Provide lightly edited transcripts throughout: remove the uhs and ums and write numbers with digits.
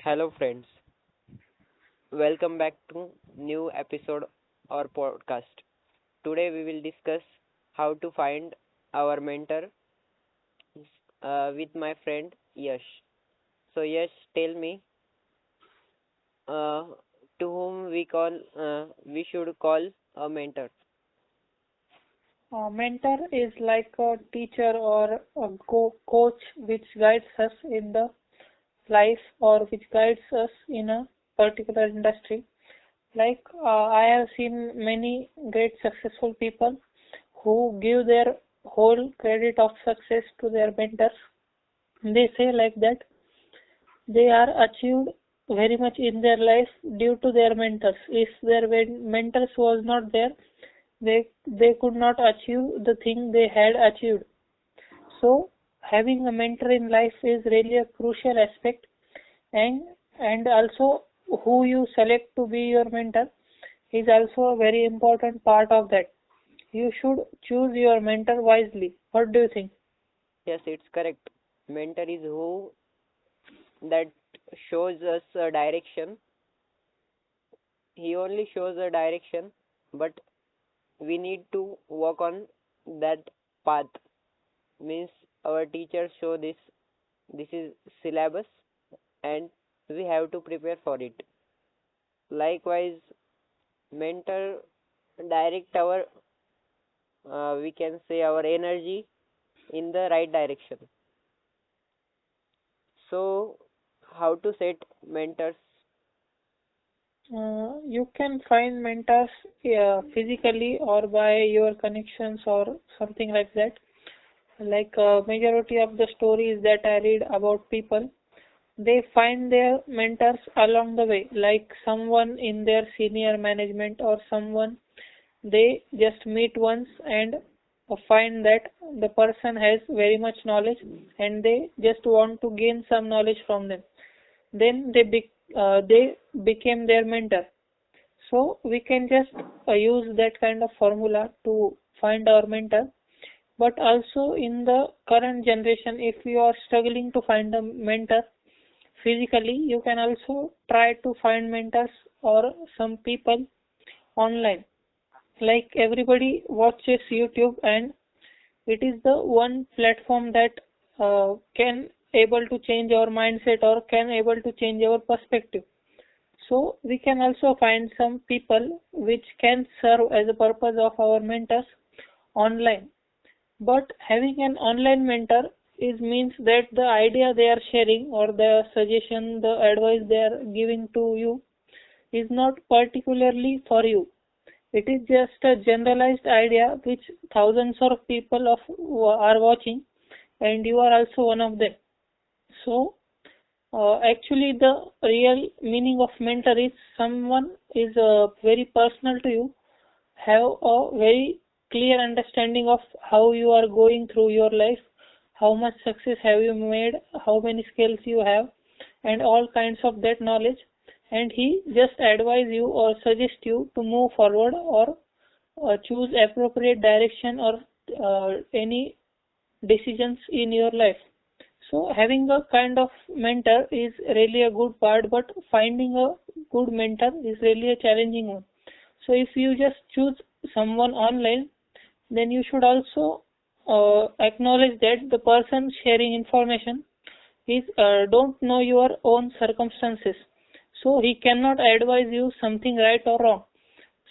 Hello friends, welcome back to new episode or podcast. Today we will discuss how to find our mentor with my friend Yash. So Yash, tell me uh, to whom we should call a mentor. A mentor is like a teacher or a coach which guides us in the life or which guides us in a particular industry. I have seen many great successful people who give their whole credit of success to their mentors. They say like that they are achieved very much in their life due to their mentors. If their mentors was not there, they could not achieve the thing they had achieved. So having a mentor in life is really a crucial aspect, and also who you select to be your mentor is also a very important part of that. You should choose your mentor wisely. What do you think? Yes, it's correct. Mentor is who that shows us a direction. He only shows a direction, but we need to work on that path. Means our teachers show this is syllabus and we have to prepare for it. Likewise, mentor direct our we can say our energy in the right direction. So how to set mentors? You can find mentors physically or by your connections or something like that. Majority of the stories that I read about people, they find their mentors along the way, like someone in their senior management or someone they just meet once and find that the person has very much knowledge and they just want to gain some knowledge from them. Then they became their mentor. So we can just use that kind of formula to find our mentor. But also in the current generation, if you are struggling to find a mentor physically, you can also try to find mentors or some people online. Like everybody watches YouTube, and it is the one platform that can able to change our mindset or can able to change our perspective. So we can also find some people which can serve as a purpose of our mentors online. But having an online mentor is means that the idea they are sharing or the suggestion, the advice they are giving to you is not particularly for you. It is just a generalized idea which thousands of people are watching, and you are also one of them. So actually, the real meaning of mentor is someone is very personal to you, have a very clear understanding of how you are going through your life, how much success have you made, how many skills you have, and all kinds of that knowledge. And he just advise you or suggest you to move forward or choose appropriate direction or any decisions in your life. So having a kind of mentor is really a good part, but finding a good mentor is really a challenging one. So if you just choose someone online, then you should also acknowledge that the person sharing information is don't know your own circumstances. So he cannot advise you something right or wrong.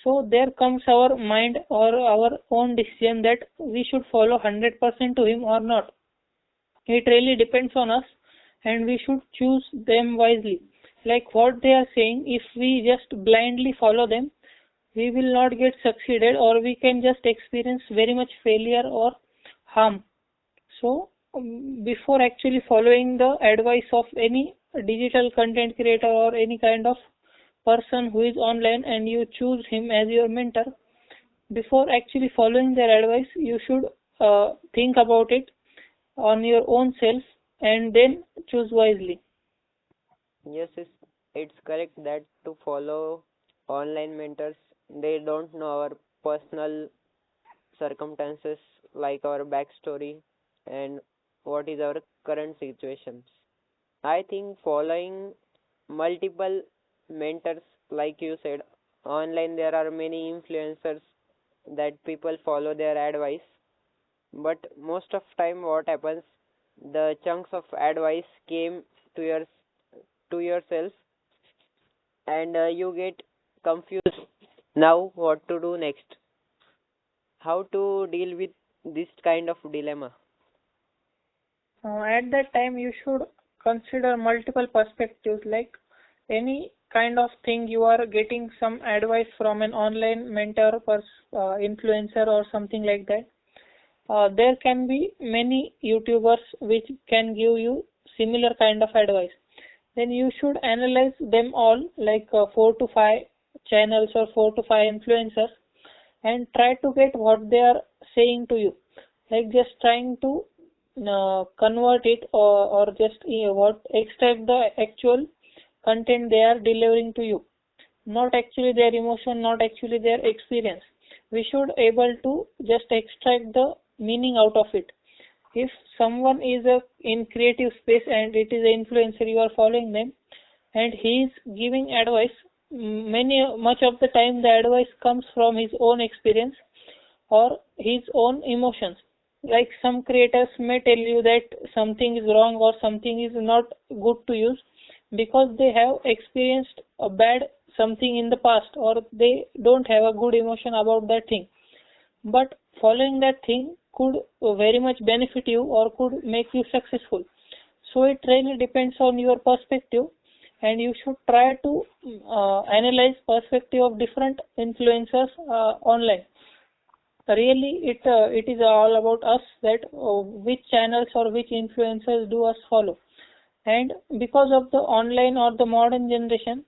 So there comes our mind or our own decision that we should follow 100% to him or not. It really depends on us, and we should choose them wisely. Like what they are saying, if we just blindly follow them, we will not get succeeded or we can just experience very much failure or harm. So before actually following the advice of any digital content creator or any kind of person who is online and you choose him as your mentor, before actually following their advice, you should think about it on your own self and then choose wisely. Yes, it's correct that to follow online mentors, they don't know our personal circumstances like our backstory and what is our current situations. I think following multiple mentors, like you said. Online there are many influencers that people follow their advice, but most of time what happens, the chunks of advice came to yourself, and you get confused now what to do next, how to deal with this kind of dilemma. At that time, you should consider multiple perspectives, like any kind of thing you are getting some advice from an online mentor, influencer, or something like that. There can be many YouTubers which can give you similar kind of advice. Then you should analyze them all, like 4 to 5 channels or 4 to 5 influencers, and try to get what they are saying to you, like just trying to convert it, or just what extract the actual content they are delivering to you, not actually their emotion, not actually their experience. We should able to just extract the meaning out of it. If someone is in creative space and it is an influencer, you are following them, and he is giving advice, much of the time the advice comes from his own experience or his own emotions. Like some creators may tell you that something is wrong or something is not good to use because they have experienced a bad something in the past, or they don't have a good emotion about that thing. But following that thing could very much benefit you or could make you successful. So it really depends on your perspective, and you should try to analyze perspective of different influencers online. Really, it is all about us, that which channels or which influencers do us follow. And because of the online or the modern generation,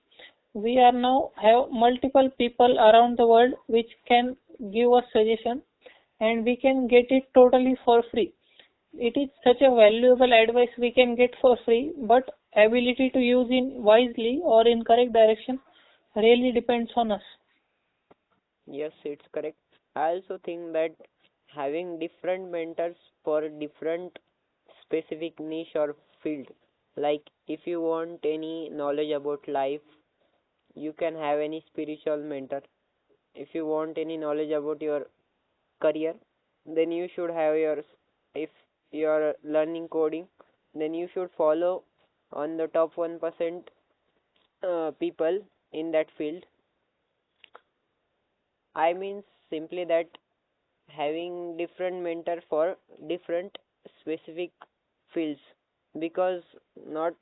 we are now have multiple people around the world which can give us suggestion, and we can get it totally for free. It is such a valuable advice we can get for free, but ability to use it wisely or in correct direction really depends on us. Yes, it's correct. I also think that having different mentors for different specific niche or field, like if you want any knowledge about life, you can have any spiritual mentor. If you want any knowledge about your career, then you should have if you're learning coding, then you should follow on the top 1% people in that field. I mean simply that having different mentor for different specific fields, because not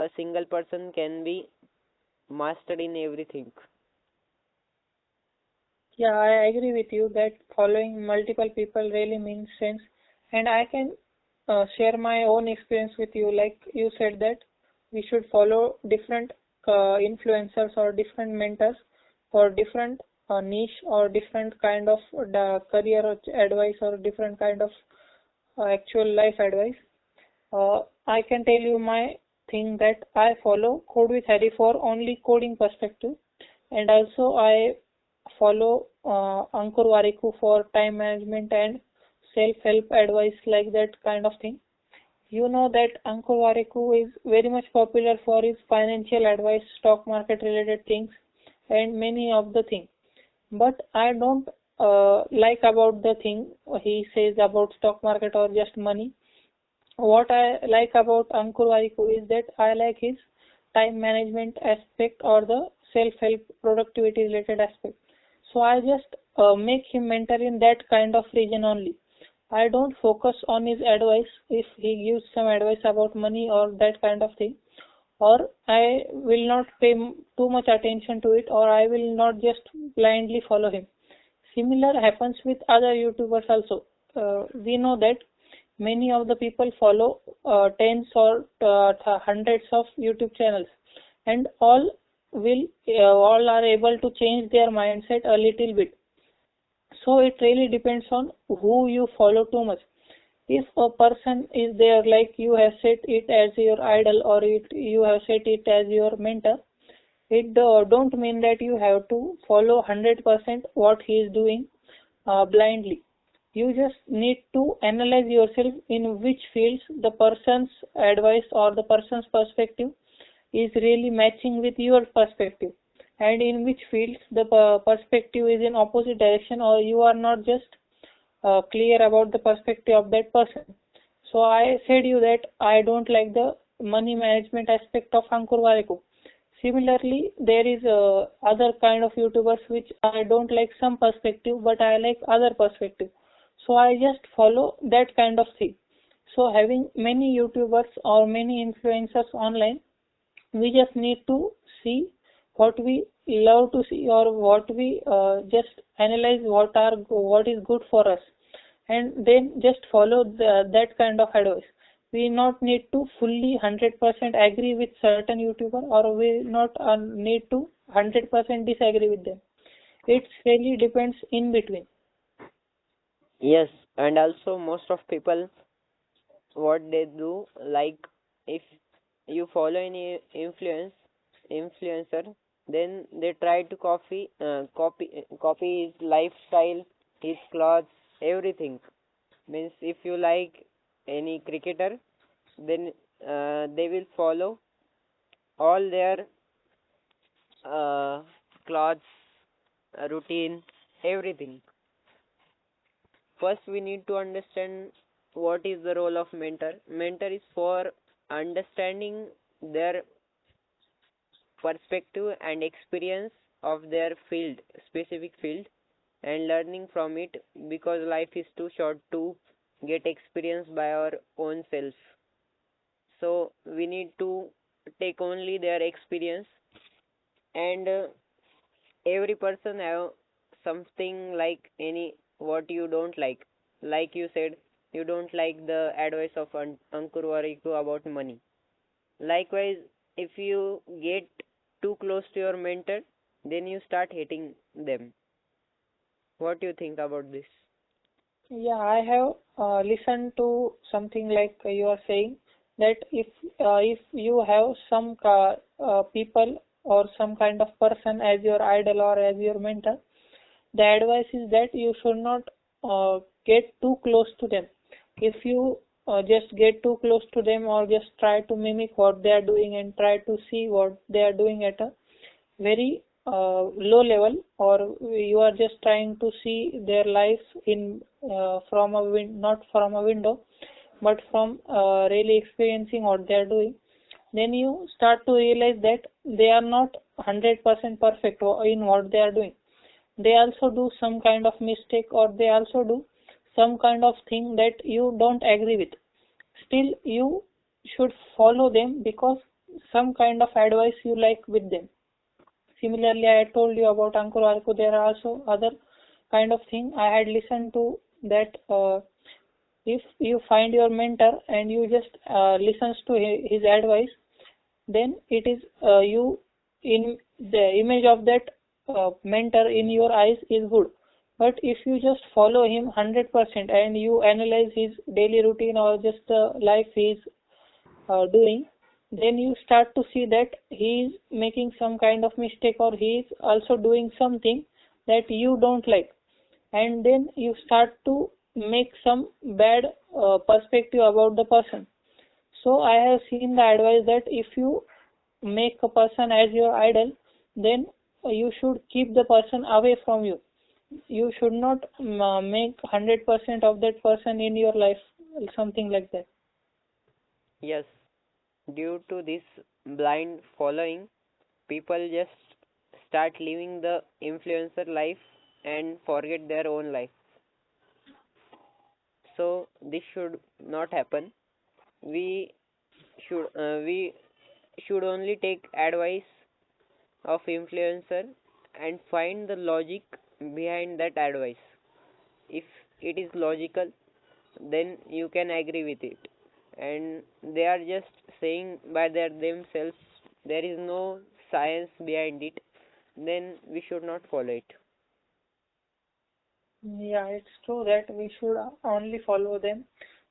a single person can be mastered in everything. Yeah, I agree with you that following multiple people really means sense. And I can share my own experience with you. Like you said that we should follow different influencers or different mentors for different niche or different kind of career advice or different kind of actual life advice. I can tell you my thing that I follow Code with Harry for only coding perspective, and also I follow Ankur Wariku for time management and self-help advice, like that kind of thing. You know that Ankur Wariku is very much popular for his financial advice, stock market related things, and many of the things. But I don't like about the thing he says about stock market or just money. What I like about Ankur Wariku is that I like his time management aspect or the self-help productivity related aspect. So I just make him mentor in that kind of region only. I don't focus on his advice if he gives some advice about money or that kind of thing, or I will not pay too much attention to it, or I will not just blindly follow him. Similar happens with other YouTubers also. We know that many of the people follow tens or hundreds of YouTube channels, and all are able to change their mindset a little bit. So it really depends on who you follow too much. If a person is there, like you have set it as your idol, or you have set it as your mentor, it don't mean that you have to follow 100% what he is doing blindly. You just need to analyze yourself in which fields the person's advice or the person's perspective is really matching with your perspective, and in which fields the perspective is in opposite direction, or you are not just clear about the perspective of that person. So I said you that I don't like the money management aspect of Ankur Warikoo. Similarly, there is other kind of YouTubers which I don't like some perspective, but I like other perspective. So I just follow that kind of thing. So having many YouTubers or many influencers online, we just need to see what we love to see, or what we just analyze what is good for us, and then just follow that kind of advice. We not need to fully 100% agree with certain YouTuber, or we not need to 100% disagree with them. It really depends in between. Yes, and also most of people, what they do, like if you follow any influencer, then they try to copy his lifestyle, his clothes, everything. Means if you like any cricketer, then they will follow all their uh, clothes, routine, everything. First, we need to understand what is the role of mentor. Mentor is for understanding their perspective and experience of their field, specific field, and learning from it, because life is too short to get experience by our own self. So we need to take only their experience, and every person have something, like any what you don't like you said, you don't like the advice of Ankur Warikoo about money. Likewise, if you get too close to your mentor, then you start hating them. What do you think about this? Yeah, I have listened to something like you are saying that if you have some people or some kind of person as your idol or as your mentor, the advice is that you should not get too close to them. If you just get too close to them, or just try to mimic what they are doing and try to see what they are doing at a very low level, or you are just trying to see their life in from a not from a window, but from really experiencing what they are doing, then you start to realize that they are not 100% perfect in what they are doing. They also do some kind of mistake, or they also do some kind of thing that you don't agree with. Still you should follow them because some kind of advice you like with them. Similarly, I told you about Ankur Warikoo. There are also other kind of thing I had listened to, that if you find your mentor and you just listens to his advice, then it is you in the image of that mentor in your eyes is good. But if you just follow him 100% and you analyze his daily routine, or just the life he is doing, then you start to see that he is making some kind of mistake, or he is also doing something that you don't like, and then you start to make some bad perspective about the person. So I have seen the advice that if you make a person as your idol, then you should keep the person away from you. You should not make 100% of that person in your life, something like that. Yes, due to this blind following, people just start living the influencer life and forget their own life. So this should not happen. We we should only take advice of influencer and find the logic behind that advice. If it is logical, then you can agree with it. And they are just saying by themselves, there is no science behind it, then we should not follow it. Yeah, it's true that we should only follow them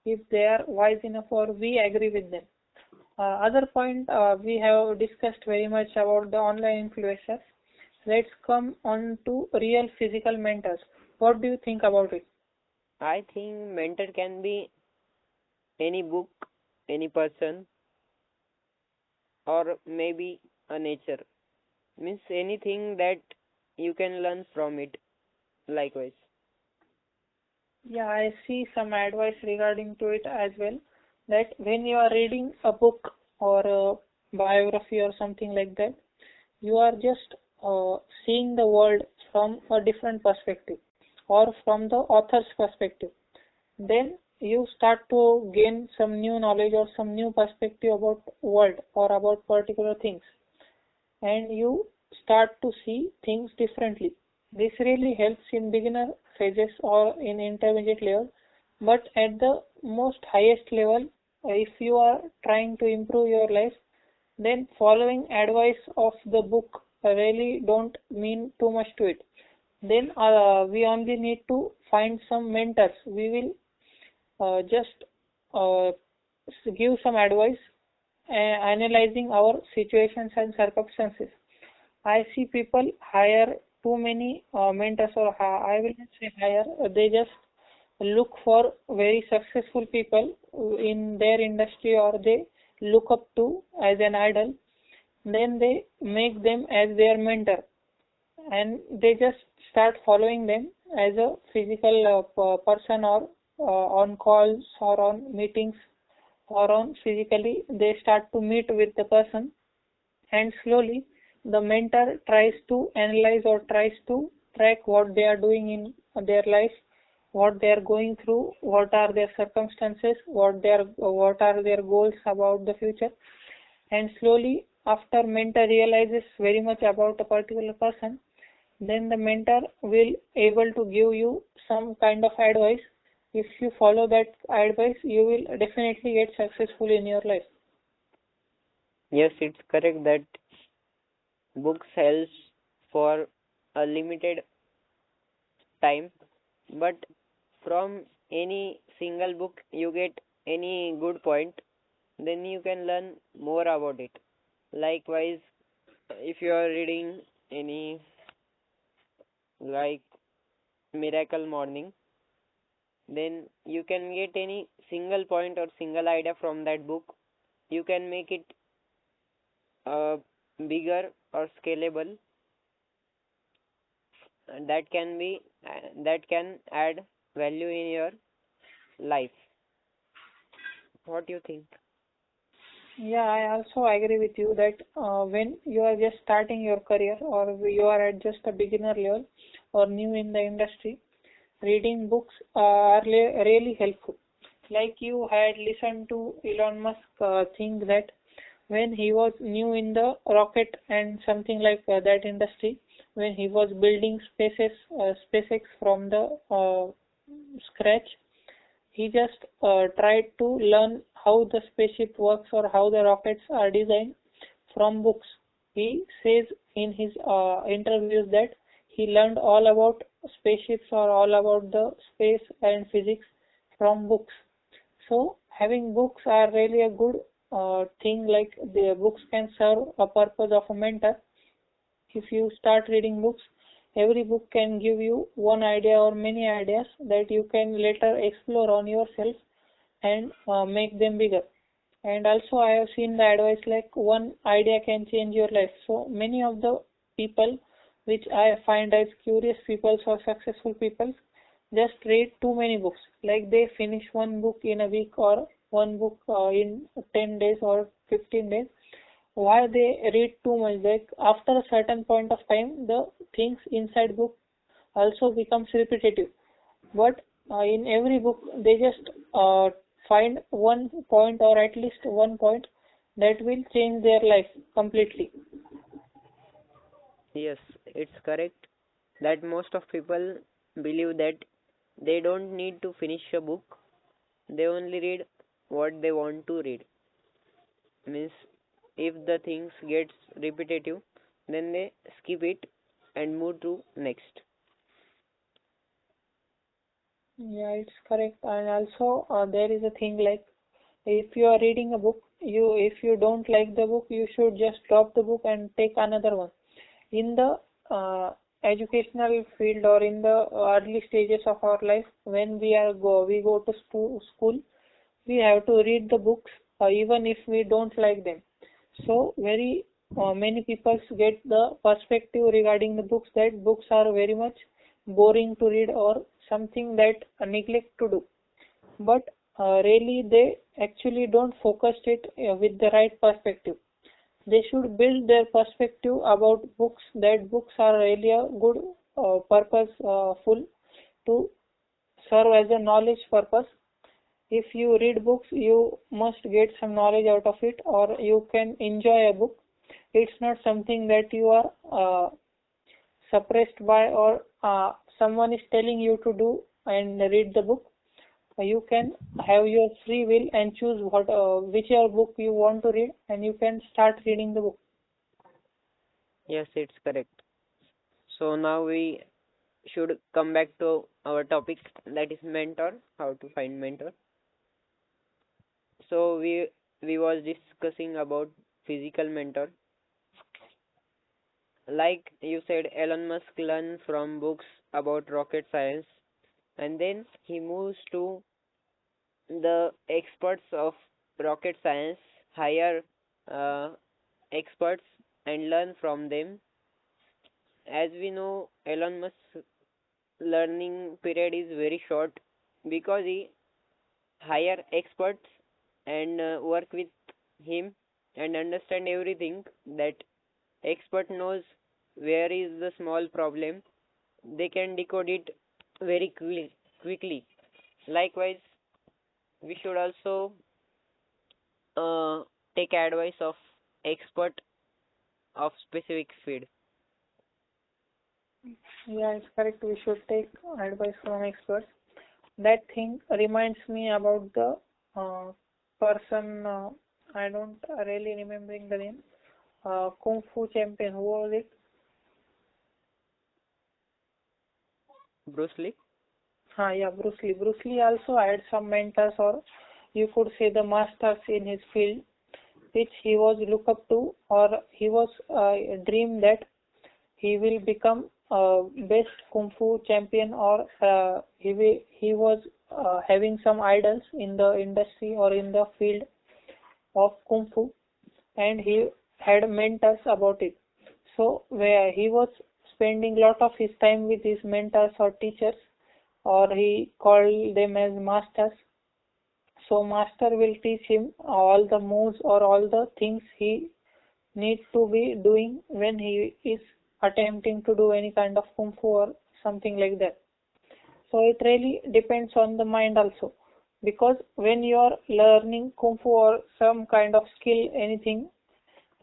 if they are wise enough or we agree with them. Other point, we have discussed very much about the online influencers. Let's come on to real physical mentors. What do you think about it? I think mentor can be any book, any person, or maybe a nature. Means anything that you can learn from it likewise. Yeah, I see some advice regarding to it as well. That when you are reading a book or a biography or something like that, you are just seeing the world from a different perspective or from the author's perspective. Then you start to gain some new knowledge or some new perspective about world or about particular things, and you start to see things differently. This really helps in beginner phases or in intermediate level, but at the most highest level, if you are trying to improve your life, then following advice of the book really don't mean too much to it. Then we only need to find some mentors. We will just uh, give some advice, analyzing our situations and circumstances. I see people hire too many mentors, or I will not say hire, they just look for very successful people in their industry or they look up to as an idol, then they make them as their mentor and they just start following them as a physical person or on calls or on meetings or on physically they start to meet with the person, and slowly the mentor tries to analyze or tries to track what they are doing in their life, what they are going through, what are their circumstances, what are their goals about the future, and slowly after mentor realizes very much about a particular person, then the mentor will able to give you some kind of advice. If you follow that advice, you will definitely get successful in your life. Yes, it's correct that books helps for a limited time, but from any single book you get any good point, then you can learn more about it. Likewise, if you are reading any like Miracle Morning, then you can get any single point or single idea from that book. You can make it uh, bigger or scalable, and that can add value in your life. What do you think? Yeah, I also agree with you that when you are just starting your career or you are at just a beginner level or new in the industry, reading books are really helpful. Like you had listened to Elon Musk think that when he was new in the rocket and something like that industry, when he was building SpaceX from the scratch, he just tried to learn how the spaceship works or how the rockets are designed from books. He says in his interviews that he learned all about spaceships or all about the space and physics from books. So having books are really a good thing. Like the books can serve a purpose of a mentor. If you start reading books, every book can give you one idea or many ideas that you can later explore on yourself and make them bigger. And also I have seen the advice like one idea can change your life. So many of the people which I find as curious people or successful people just read too many books. Like they finish one book in a week or one book in 10 days or 15 days. Why they read too much? Like after a certain point of time, the things inside book also becomes repetitive. But in every book, they just find one point or at least one point that will change their life completely. Yes, it's correct that most of people believe that they don't need to finish a book. They only read what they want to read. Means if the things gets repetitive, then they skip it and move to next. Yeah, it's correct. And also, there is a thing like if you are reading a book, if you don't like the book, you should just drop the book and take another one. In the educational field or in the early stages of our life, when we go to school, we have to read the books even if we don't like them. So very many people get the perspective regarding the books that books are very much boring to read or something that neglect to do. But really they actually don't focus it with the right perspective. They should build their perspective about books, that books are really a good purposeful to serve as a knowledge purpose. If you read books, you must get some knowledge out of it, or you can enjoy a book. It's not something that you are suppressed by, or someone is telling you to do and read the book. You can have your free will and choose whichever book you want to read, and you can start reading the book. Yes, it's correct. So now we should come back to our topic, that is mentor, how to find mentor. So we was discussing about physical mentor. Like you said, Elon Musk learned from books about rocket science, and then he moves to the experts of rocket science, hire uh, experts and learn from them. As we know, Elon Musk's learning period is very short because he hire experts and work with him and understand everything. That expert knows where is the small problem. They can decode it very quickly. Likewise, we should also uh, take advice of expert of specific field. Yeah, it's correct. We should take advice from experts. That thing reminds me about the person. I don't really remembering the name. Kung Fu champion. Who was it? Bruce Lee. Yeah, Bruce Lee. Bruce Lee also had some mentors, or you could say the masters in his field, which he was look up to, or he was dream that he will become best kung fu champion, or he was having some idols in the industry or in the field of kung fu, and he had mentors about it. So where he was spending lot of his time with his mentors or teachers, or he called them as masters. So master will teach him all the moves or all the things he needs to be doing when he is attempting to do any kind of kung fu or something like that. So it really depends on the mind also, because when you are learning kung fu or some kind of skill, anything,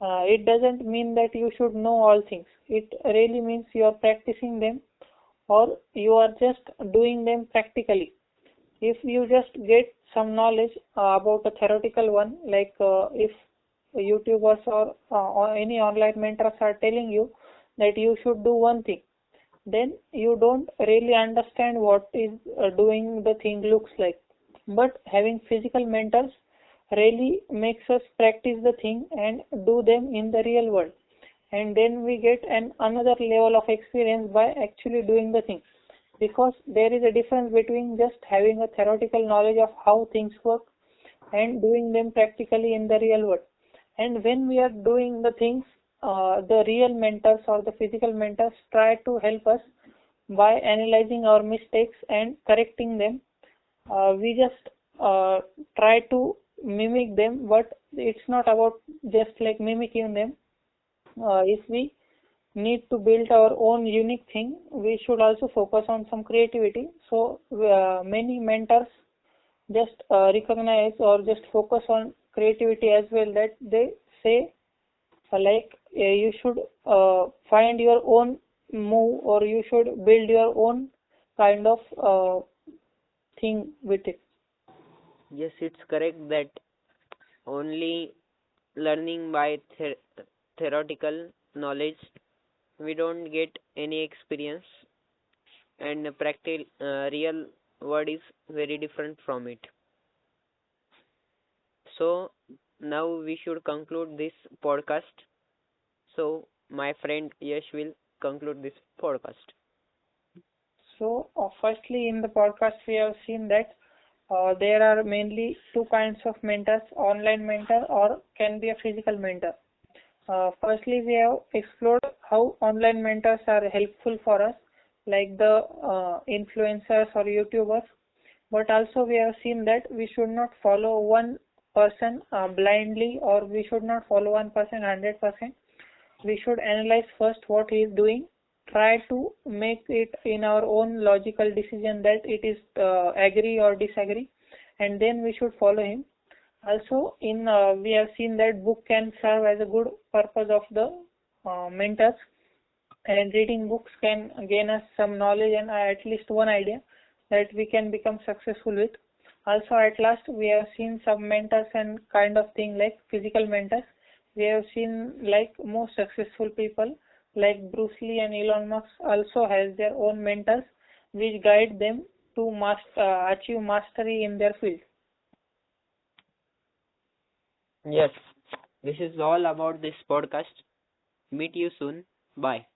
it doesn't mean that you should know all things. It really means you are practicing them, or you are just doing them practically. If you just get some knowledge about a theoretical one, like if YouTubers or any online mentors are telling you that you should do one thing, then you don't really understand what is doing the thing looks like. But having physical mentors really makes us practice the thing and do them in the real world, and then we get another level of experience by actually doing the thing, because there is a difference between just having a theoretical knowledge of how things work and doing them practically in the real world. And when we are doing the things, the real mentors or the physical mentors try to help us by analyzing our mistakes and correcting them. We just try to mimic them, but it's not about just like mimicking them. If we need to build our own unique thing, we should also focus on some creativity. So many mentors just recognize or just focus on creativity as well, that they say you should find your own move, or you should build your own kind of thing with it. Yes, it's correct that only learning by theoretical knowledge we don't get any experience, and practical real world is very different from it. So now we should conclude this podcast. So my friend Yash will conclude this podcast. So firstly, in the podcast we have seen that there are mainly two kinds of mentors: online mentor or can be a physical mentor. Firstly, we have explored how online mentors are helpful for us, like the influencers or YouTubers, but also we have seen that we should not follow one person blindly, or we should not follow one person 100%. We should analyze first what he is doing, try to make it in our own logical decision that it is agree or disagree, and then we should follow him. Also, in we have seen that book can serve as a good purpose of the mentors, and reading books can gain us some knowledge and at least one idea that we can become successful with. Also, at last, we have seen some mentors and kind of thing like physical mentors. We have seen like most successful people like Bruce Lee and Elon Musk also has their own mentors which guide them to achieve mastery in their field. Yes, this is all about this podcast. Meet you soon. Bye.